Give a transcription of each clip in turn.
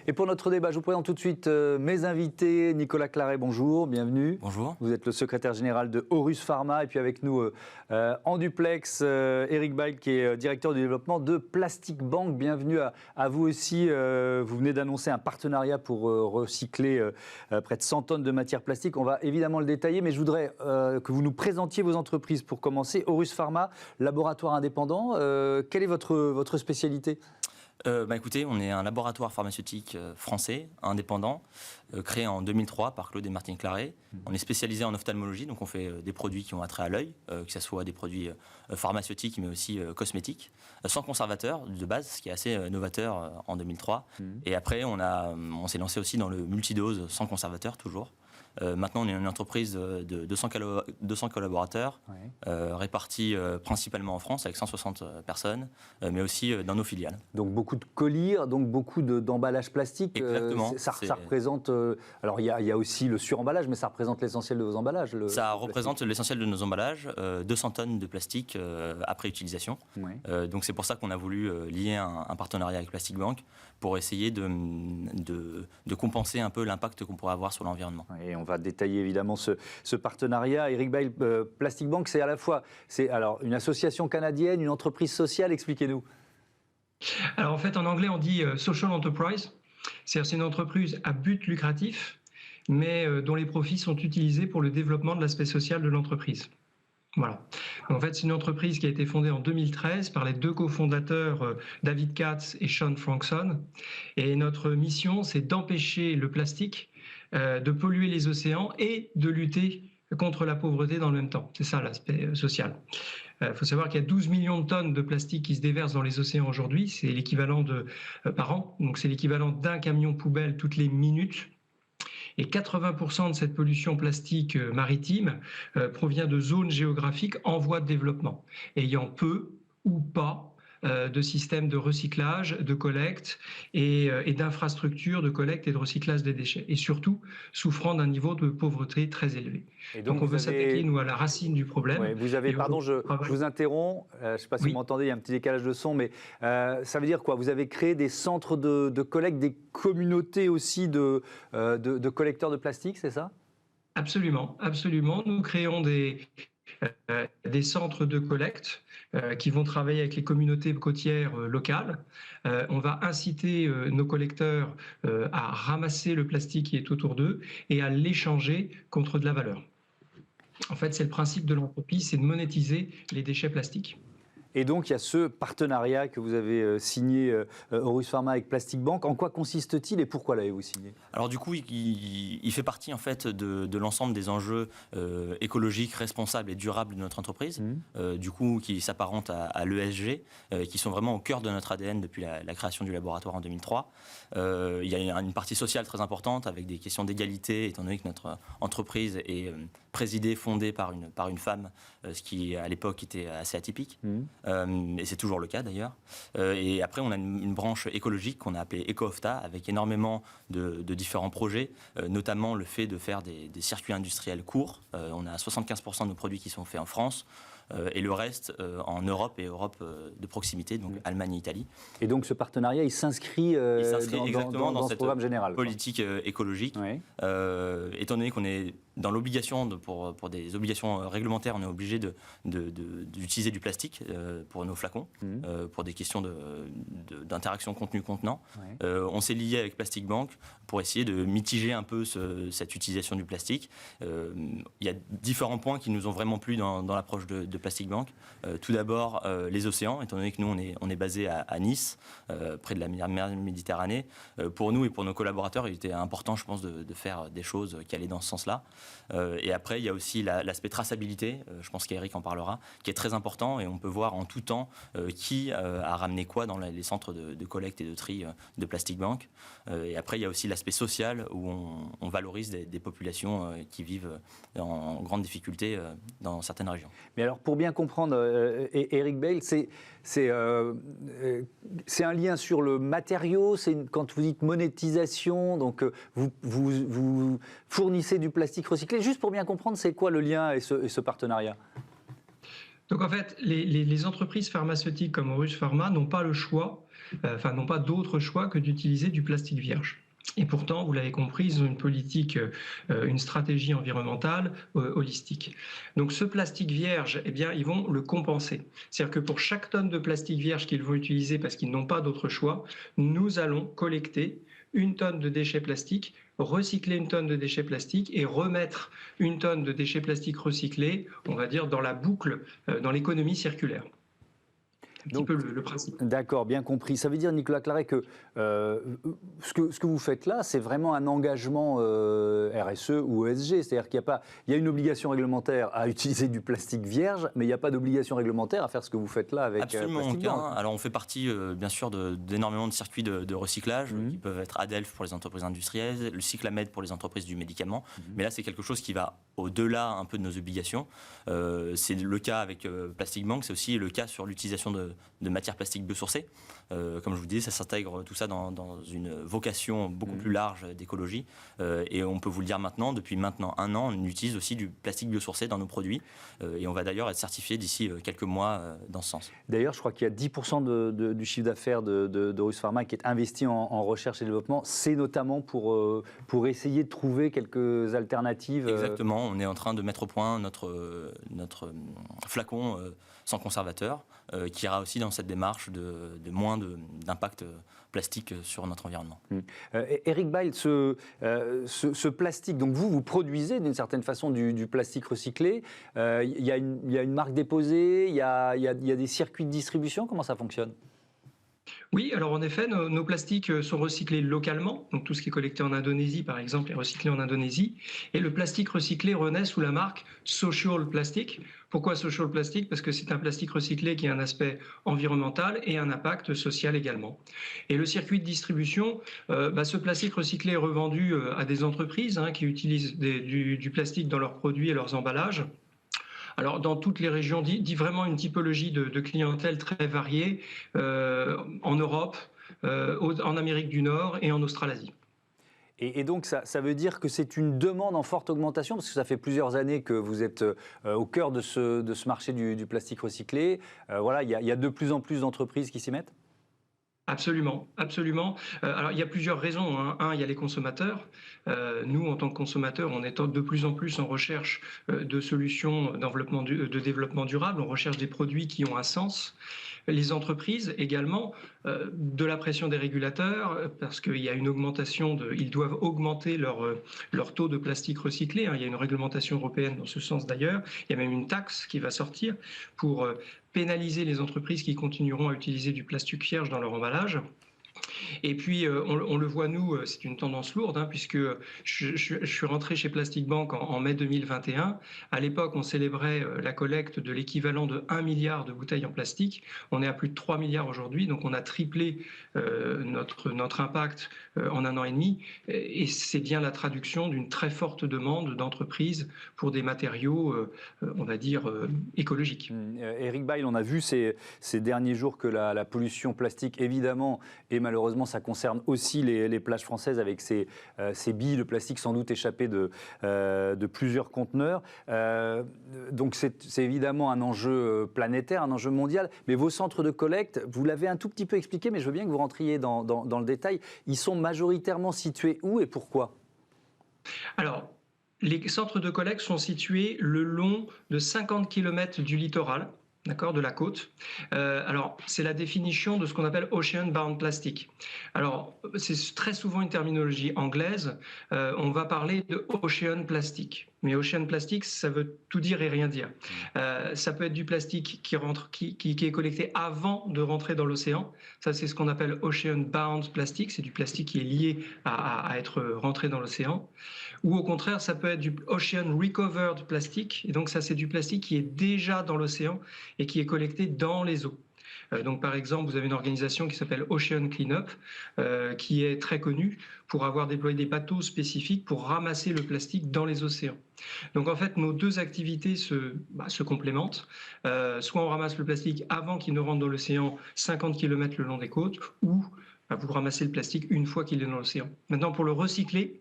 Et pour notre débat, je vous présente tout de suite mes invités. Nicolas Claret, bonjour, bienvenue. Bonjour. Vous êtes le secrétaire général de Horus Pharma. Et puis avec nous, en duplex, Eric Bail, qui est directeur du développement de Plastic Bank. Bienvenue à vous aussi. Vous venez d'annoncer un partenariat pour recycler près de 100 tonnes de matière plastique. On va évidemment le détailler, mais je voudrais que vous nous présentiez vos entreprises pour commencer. Horus Pharma, laboratoire indépendant. Quelle est votre spécialité ? Écoutez, on est un laboratoire pharmaceutique français, indépendant, créé en 2003 par Claude et Martine Claret. On est spécialisé en ophtalmologie, donc on fait des produits qui ont attrait à l'œil, que ce soit des produits pharmaceutiques, mais aussi cosmétiques, sans conservateur de base, ce qui est assez novateur en 2003. Et après, on s'est lancé aussi dans le multidose sans conservateur, toujours. Maintenant, on est une entreprise de 200 collaborateurs, répartis principalement en France, avec 160 personnes, mais aussi dans nos filiales. Donc beaucoup de colis, donc beaucoup d'emballages plastiques. Exactement. Ça représente... alors il y a aussi le suremballage, mais ça représente l'essentiel de vos emballages. Ça représente l'essentiel de nos emballages, 200 tonnes de plastique après utilisation. Donc c'est pour ça qu'on a voulu lier un partenariat avec Plastic Bank pour essayer de compenser un peu l'impact qu'on pourrait avoir sur l'environnement. Et on va détailler évidemment ce partenariat. Eric Bail, Plastic Bank, c'est à la fois une association canadienne, une entreprise sociale. Expliquez-nous. Alors en fait, en anglais, on dit social enterprise. C'est une entreprise à but lucratif, mais dont les profits sont utilisés pour le développement de l'aspect social de l'entreprise. Voilà. En fait, c'est une entreprise qui a été fondée en 2013 par les deux cofondateurs David Katz et Sean Frankson. Et notre mission, c'est d'empêcher le plastique de polluer les océans et de lutter contre la pauvreté dans le même temps. C'est ça l'aspect social. Il faut savoir qu'il y a 12 millions de tonnes de plastique qui se déversent dans les océans aujourd'hui. C'est l'équivalent par an. Donc c'est l'équivalent d'un camion poubelle toutes les minutes. Et 80% de cette pollution plastique maritime provient de zones géographiques en voie de développement, ayant peu ou pas de systèmes de recyclage, de collecte et d'infrastructures de collecte et de recyclage des déchets. Et surtout, souffrant d'un niveau de pauvreté très élevé. Et donc on veut s'attaquer, nous, à la racine du problème. Oui, vous avez, pardon, je vous interromps, je ne sais pas si vous m'entendez, il y a un petit décalage de son, mais ça veut dire quoi? Vous avez créé des centres de collecte, des communautés aussi de collecteurs de plastique, c'est ça? Absolument, absolument. Nous créons des centres de collecte qui vont travailler avec les communautés côtières locales. On va inciter nos collecteurs à ramasser le plastique qui est autour d'eux et à l'échanger contre de la valeur. En fait, c'est le principe de l'entreprise, c'est de monétiser les déchets plastiques. Et donc, il y a ce partenariat que vous avez signé, Horus Pharma avec Plastic Bank. En quoi consiste-t-il et pourquoi l'avez-vous signé? Alors du coup, il fait partie en fait de l'ensemble des enjeux écologiques, responsables et durables de notre entreprise, du coup qui s'apparentent à l'ESG, qui sont vraiment au cœur de notre ADN depuis la création du laboratoire en 2003. Il y a une partie sociale très importante avec des questions d'égalité, étant donné que notre entreprise est présidée, fondée par une femme, ce qui à l'époque était assez atypique. Et c'est toujours le cas d'ailleurs. Et après, on a une branche écologique qu'on a appelée EcoOfta, avec énormément de différents projets, notamment le fait de faire des circuits industriels courts. On a 75% de nos produits qui sont faits en France, et le reste en Europe et Europe de proximité, donc Allemagne et Italie. Et donc ce partenariat, il s'inscrit exactement dans ce cette programme général, politique écologique. Étant donné qu'on est dans l'obligation, pour des obligations réglementaires, on est obligé d'utiliser du plastique pour nos flacons, pour des questions d'interaction contenu-contenant. On s'est lié avec Plastic Bank pour essayer de mitiger un peu cette utilisation du plastique. Il y a différents points qui nous ont vraiment plu dans l'approche de Plastic Bank. Tout d'abord, les océans, étant donné que nous, on est basé à Nice, près de la mer Méditerranée. Pour nous et pour nos collaborateurs, il était important, je pense, de faire des choses qui allaient dans ce sens-là. Et après, il y a aussi l'aspect traçabilité, je pense qu'Eric en parlera, qui est très important, et on peut voir en tout temps qui a ramené quoi dans les centres de collecte et de tri de Plastic Bank. Et après, il y a aussi l'aspect social, où on valorise des populations qui vivent en grande difficulté dans certaines régions. Mais alors, pour bien comprendre, Eric Bail, c'est un lien sur le matériau, quand vous dites monétisation, donc vous fournissez du plastique recyclé. Juste pour bien comprendre, c'est quoi le lien et ce partenariat? Donc en fait, les entreprises pharmaceutiques comme Horus Pharma n'ont pas le choix, n'ont pas d'autre choix que d'utiliser du plastique vierge. Et pourtant, vous l'avez compris, ils ont une politique, une stratégie environnementale holistique. Donc ce plastique vierge, eh bien, ils vont le compenser. C'est-à-dire que pour chaque tonne de plastique vierge qu'ils vont utiliser parce qu'ils n'ont pas d'autre choix, nous allons collecter une tonne de déchets plastiques, recycler une tonne de déchets plastiques et remettre une tonne de déchets plastiques recyclés, on va dire, dans la boucle, dans l'économie circulaire. C'est un petit peu le principe. D'accord, bien compris. Ça veut dire, Nicolas Claret, que ce que vous faites là, c'est vraiment un engagement RSE ou ESG. C'est-à-dire qu'il y a une obligation réglementaire à utiliser du plastique vierge, mais il n'y a pas d'obligation réglementaire à faire ce que vous faites là avec Absolument Plastic aucun. Bank. Alors on fait partie, bien sûr, d'énormément de circuits de recyclage qui peuvent être Adelph pour les entreprises industrielles, le Cyclamed pour les entreprises du médicament. Mais là, c'est quelque chose qui va au-delà un peu de nos obligations. C'est le cas avec Plastic Bank, c'est aussi le cas sur l'utilisation de matières plastiques biosourcées. Comme je vous disais, ça s'intègre tout ça dans une vocation beaucoup plus large d'écologie. Et on peut vous le dire maintenant, depuis maintenant 1 an, on utilise aussi du plastique biosourcé dans nos produits. Et on va d'ailleurs être certifié d'ici quelques mois dans ce sens. D'ailleurs, je crois qu'il y a 10% du chiffre d'affaires d'Horus Pharma qui est investi en recherche et développement. C'est notamment pour essayer de trouver quelques alternatives. Exactement. On est en train de mettre au point notre flacon sans conservateur, qui ira aussi dans cette démarche de moins d'impact plastique sur notre environnement. Eric Bail, ce plastique, donc vous produisez d'une certaine façon du plastique recyclé. Il y a une marque déposée, il y a des circuits de distribution. Comment ça fonctionne ? Oui, alors en effet, nos plastiques sont recyclés localement. Donc tout ce qui est collecté en Indonésie, par exemple, est recyclé en Indonésie. Et le plastique recyclé renaît sous la marque Social Plastic. Pourquoi Social Plastic ? Parce que c'est un plastique recyclé qui a un aspect environnemental et un impact social également. Et le circuit de distribution, ce plastique recyclé est revendu à des entreprises qui utilisent du plastique dans leurs produits et leurs emballages. Alors, dans toutes les régions, dit vraiment une typologie de clientèle très variée en Europe, en Amérique du Nord et en Australasie. Et donc, ça veut dire que c'est une demande en forte augmentation, parce que ça fait plusieurs années que vous êtes au cœur de ce marché du plastique recyclé. Voilà, il y a de plus en plus d'entreprises qui s'y mettent ? Absolument, absolument. Alors, il y a plusieurs raisons. Un, il y a les consommateurs. Nous, en tant que consommateurs, on est de plus en plus en recherche de solutions de développement durable. On recherche des produits qui ont un sens. Les entreprises également, de la pression des régulateurs, parce qu'il y a une augmentation, ils doivent augmenter leur taux de plastique recyclé. Il y a une réglementation européenne dans ce sens d'ailleurs. Il y a même une taxe qui va sortir pour pénaliser les entreprises qui continueront à utiliser du plastique vierge dans leur emballage. Et puis, on le voit, nous, c'est une tendance lourde, puisque je suis rentré chez Plastic Bank en mai 2021. À l'époque, on célébrait la collecte de l'équivalent de 1 milliard de bouteilles en plastique. On est à plus de 3 milliards aujourd'hui, donc on a triplé notre impact en 1 an et demi. Et c'est bien la traduction d'une très forte demande d'entreprises pour des matériaux, on va dire, écologiques. Eric Bail, on a vu ces derniers jours que la pollution plastique, évidemment, et malheureusement, ça concerne aussi les plages françaises avec ces billes de plastique sans doute échappées de plusieurs conteneurs. Donc c'est évidemment un enjeu planétaire, un enjeu mondial. Mais vos centres de collecte, vous l'avez un tout petit peu expliqué, mais je veux bien que vous rentriez dans le détail. Ils sont majoritairement situés où et pourquoi ? Alors, les centres de collecte sont situés le long de 50 km du littoral. D'accord, de la côte. Alors, c'est la définition de ce qu'on appelle ocean-bound plastic. Alors, c'est très souvent une terminologie anglaise. On va parler de ocean plastic. Mais ocean plastic, ça veut tout dire et rien dire. Ça peut être du plastique qui est collecté avant de rentrer dans l'océan. Ça, c'est ce qu'on appelle ocean-bound plastic. C'est du plastique qui est lié à être rentré dans l'océan. Ou au contraire, ça peut être du ocean recovered plastic. Et donc, ça, c'est du plastique qui est déjà dans l'océan et qui est collecté dans les eaux. Donc, par exemple, vous avez une organisation qui s'appelle Ocean Cleanup, qui est très connue pour avoir déployé des bateaux spécifiques pour ramasser le plastique dans les océans. Donc, en fait, nos deux activités se complémentent. Soit on ramasse le plastique avant qu'il ne rentre dans l'océan 50 km le long des côtes, ou vous ramassez le plastique une fois qu'il est dans l'océan. Maintenant, pour le recycler,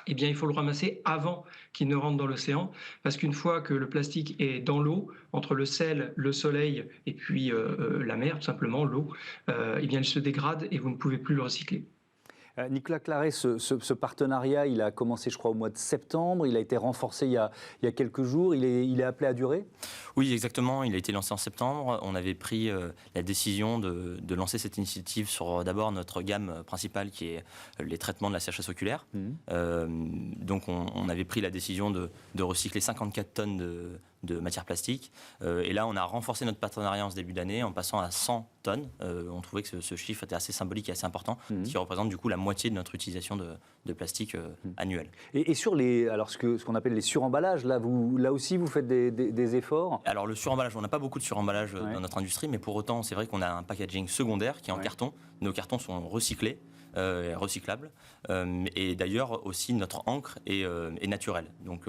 eh bien, il faut le ramasser avant qu'il ne rentre dans l'océan, parce qu'une fois que le plastique est dans l'eau, entre le sel, le soleil et puis la mer, tout simplement, l'eau, eh bien, il se dégrade et vous ne pouvez plus le recycler. Nicolas Claret, ce partenariat, il a commencé, je crois, au mois de septembre. Il a été renforcé il y a quelques jours. Il est appelé à durer ? Oui, exactement. Il a été lancé en septembre. On avait pris la décision de lancer cette initiative sur d'abord notre gamme principale qui est les traitements de la sécheresse oculaire. Donc on avait pris la décision de recycler 54 tonnes de matière plastique. Et là, on a renforcé notre partenariat en ce début d'année en passant à 100 tonnes. On trouvait que ce chiffre était assez symbolique et assez important, ce qui représente du coup la moitié de notre utilisation de plastique annuelle. Et sur ce qu'on appelle les suremballages, là aussi, vous faites des efforts ? Alors le suremballage, on n'a pas beaucoup de suremballage dans notre industrie, mais pour autant, c'est vrai qu'on a un packaging secondaire qui est en carton. Nos cartons sont recyclés. Recyclables. Et d'ailleurs aussi notre encre est naturelle. Donc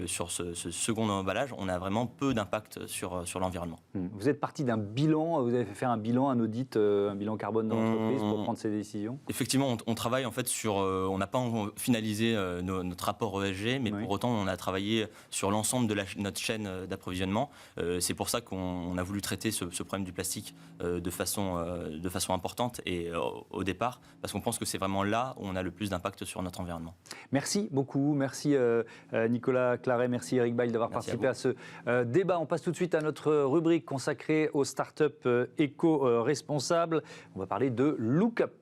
sur ce second emballage, on a vraiment peu d'impact sur l'environnement. Vous êtes parti d'un bilan, vous avez fait un bilan, un audit, un bilan carbone dans l'entreprise pour prendre ces décisions ? Effectivement, on travaille en fait sur... on n'a pas finalisé notre rapport ESG, mais pour autant on a travaillé sur l'ensemble de notre chaîne d'approvisionnement. C'est pour ça qu'on a voulu traiter ce problème du plastique de façon importante et au départ, parce qu'on pense que c'est vraiment là où on a le plus d'impact sur notre environnement. Merci beaucoup, merci Nicolas Claret, merci Eric Bail d'avoir participé à ce débat. On passe tout de suite à notre rubrique consacrée aux startups éco-responsables. On va parler de Lookup.